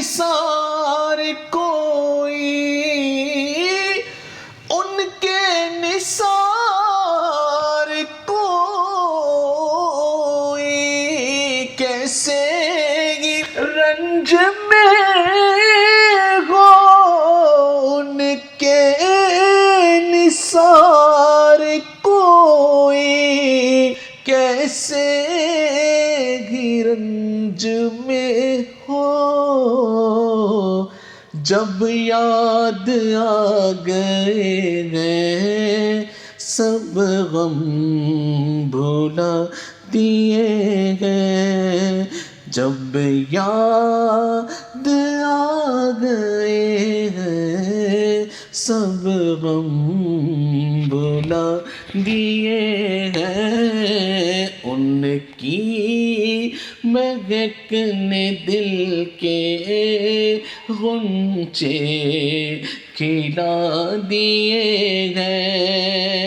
نثار کوئی، ان کے نثار کوئی، کیسے رنج میں ہو ان کے نثار کوئی، کیسے رنج میں ہو جب یاد آ گئے ہیں سب غم بھلا دیے ہیں، جب یاد آ گئے ہیں سب غم بھلا دیے ہیں، ان کی مہک نے دل کے غنچے کھلا دیے ہیں۔